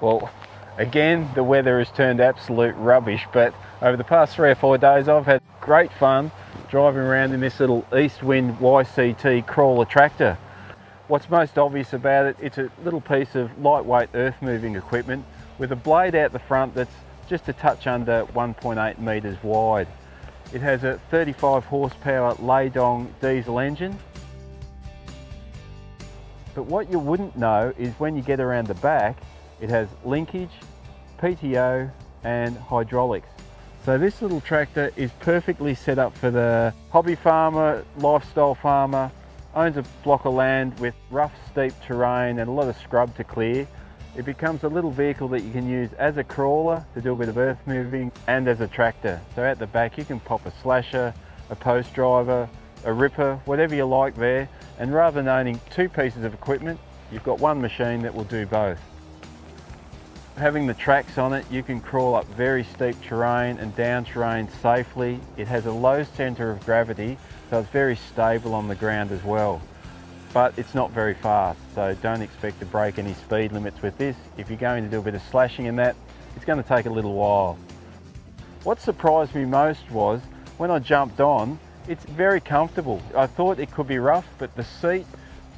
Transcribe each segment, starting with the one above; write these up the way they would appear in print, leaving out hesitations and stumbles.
Well, again, the weather has turned absolute rubbish, but over the past 3 or 4 days I've had great fun driving around in this little East Wind YCT crawler tractor. What's most obvious about it, it's a little piece of lightweight earth moving equipment with a blade out the front that's just a touch under 1.8 metres wide. It has a 35 horsepower Leidong diesel engine. But what you wouldn't know is when you get around the back, it has linkage, PTO and hydraulics. So this little tractor is perfectly set up for the hobby farmer, lifestyle farmer, owns a block of land with rough, steep terrain and a lot of scrub to clear. It becomes a little vehicle that you can use as a crawler to do a bit of earth moving and as a tractor. So at the back you can pop a slasher, a post driver, a ripper, whatever you like there. And rather than owning 2 pieces of equipment, you've got one machine that will do both. Having the tracks on it, you can crawl up very steep terrain and down terrain safely. It has a low centre of gravity, so it's very stable on the ground as well. But it's not very fast, so don't expect to break any speed limits with this. If you're going to do a bit of slashing in that, it's going to take a little while. What surprised me most was, when I jumped on, it's very comfortable. I thought it could be rough, but the seat,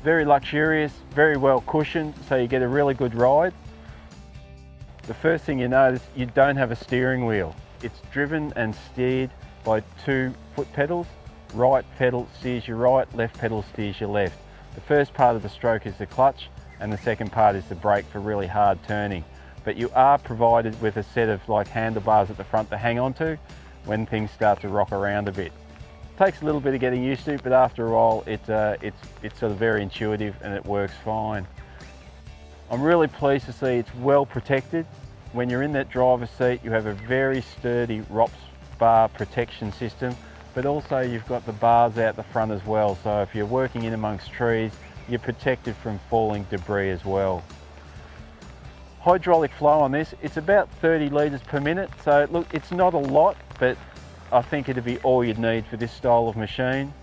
very luxurious, very well cushioned, so you get a really good ride. The first thing you notice, you don't have a steering wheel. It's driven and steered by 2 foot pedals. Right pedal steers you right, left pedal steers you left. The first part of the stroke is the clutch and the second part is the brake for really hard turning. But you are provided with a set of handlebars at the front to hang on to when things start to rock around a bit. It takes a little bit of getting used to, but after a while it's sort of very intuitive and it works fine. I'm really pleased to see it's well protected. When you're in that driver's seat, you have a very sturdy ROPS bar protection system, but also you've got the bars out the front as well. So if you're working in amongst trees, you're protected from falling debris as well. Hydraulic flow on this, it's about 30 litres per minute. So look, it's not a lot, but I think it'd be all you'd need for this style of machine.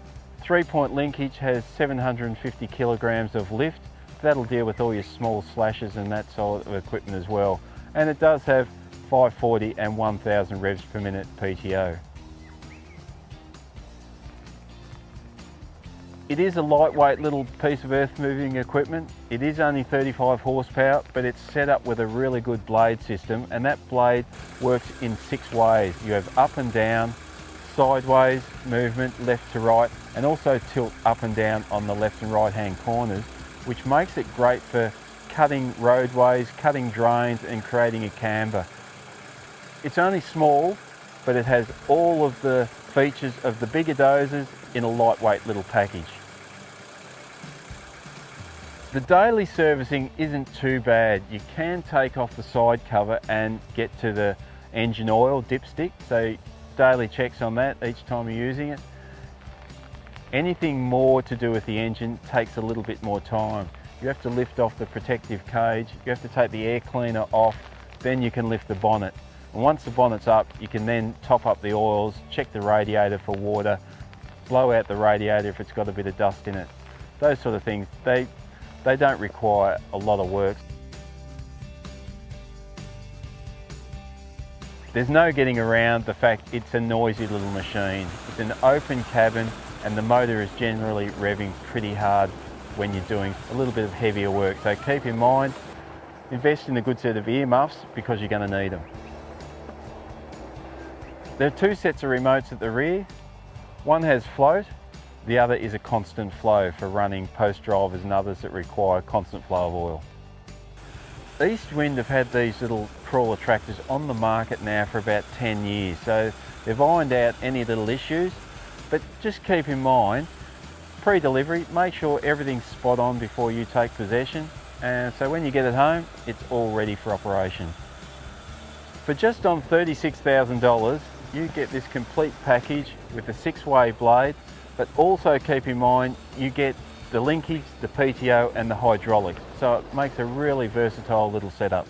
3-point linkage has 750 kilograms of lift. That'll deal with all your small slashes and that sort of equipment as well. And it does have 540 and 1000 revs per minute PTO. It is a lightweight little piece of earth moving equipment. It is only 35 horsepower, but it's set up with a really good blade system, and that blade works in 6 ways. You have up and down, sideways movement, left to right, and also tilt up and down on the left and right hand corners, which makes it great for cutting roadways, cutting drains and creating a camber. It's only small, but it has all of the features of the bigger dozers in a lightweight little package. The daily servicing isn't too bad. You can take off the side cover and get to the engine oil dipstick, so daily checks on that each time you're using it. Anything more to do with the engine takes a little bit more time. You have to lift off the protective cage, you have to take the air cleaner off, then you can lift the bonnet. And once the bonnet's up, you can then top up the oils, check the radiator for water, blow out the radiator if it's got a bit of dust in it. Those sort of things, they don't require a lot of work. There's no getting around the fact it's a noisy little machine. It's an open cabin and the motor is generally revving pretty hard when you're doing a little bit of heavier work. So keep in mind, invest in a good set of earmuffs because you're going to need them. There are 2 sets of remotes at the rear. One has float, the other is a constant flow for running post drivers and others that require constant flow of oil. East Wind have had these little crawler tractors on the market now for about 10 years, so they've ironed out any little issues, but just keep in mind, pre-delivery, make sure everything's spot on before you take possession, and so when you get it home, it's all ready for operation. For just on $36,000, you get this complete package with a 6-way blade, but also keep in mind, you get the linkage, the PTO and the hydraulics, so it makes a really versatile little setup.